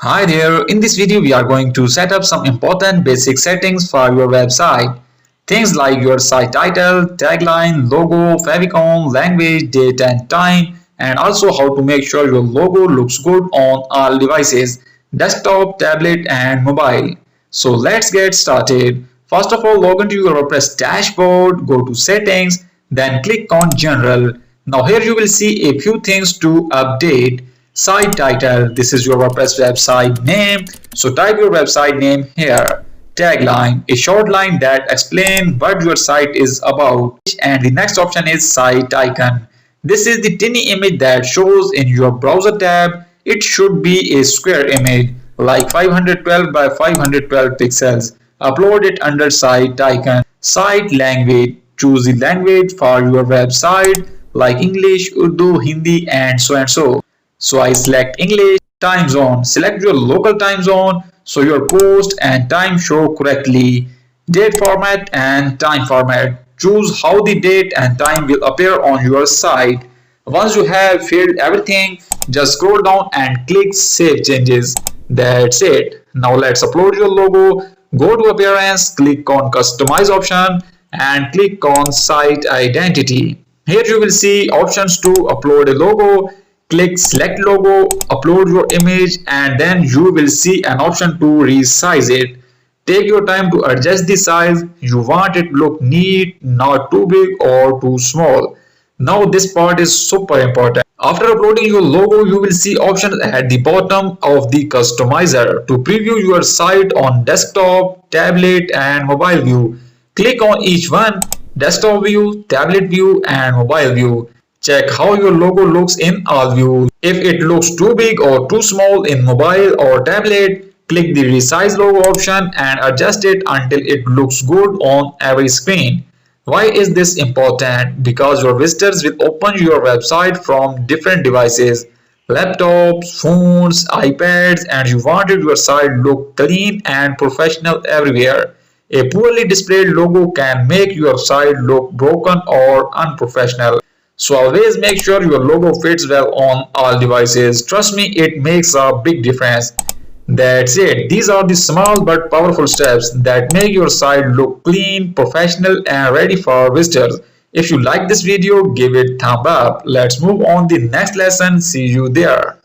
Hi there, in this video we are going to set up some important basic settings for your website. Things like your site title, tagline, logo, favicon, language, date and time, and also how to make sure your logo looks good on all devices, desktop, tablet and mobile. So let's get started. First of all, log into your WordPress dashboard, go to settings, then click on general. Now here you will see a few things to update. Site title, this is your WordPress website name, so type your website name here. Tagline, a short line that explains what your site is about. And the next option is site icon. This is the tiny image that shows in your browser tab. It should be a square image like 512 by 512 pixels. Upload it under site icon. Site language, choose the language for your website like English, Urdu, Hindi and so. So I select English. Time zone, select your local time zone so your post and time show correctly. Date format and time format, choose how the date and time will appear on your site. Once you have filled everything, just scroll down and click save changes. That's it. Now let's upload your logo. Go to appearance, click on customize option and click on site identity. Here you will see options to upload a logo. Click select logo, upload your image and then you will see an option to resize it. Take your time to adjust the size. You want it to look neat, not too big or too small. Now this part is super important. After uploading your logo, you will see options at the bottom of the customizer to preview your site on desktop, tablet and mobile view. Click on each one: desktop view, tablet view and mobile view. Check how your logo looks in all views. If it looks too big or too small in mobile or tablet, click the resize logo option and adjust it until it looks good on every screen. Why is this important? Because your visitors will open your website from different devices, laptops, phones, iPads, and you wanted your site look clean and professional everywhere. A poorly displayed logo can make your site look broken or unprofessional. So always make sure your logo fits well on all devices. Trust me, it makes a big difference. That's it. These are the small but powerful steps that make your site look clean, professional and ready for visitors. If you like this video, give it thumb up. Let's move on to the next lesson. See you there.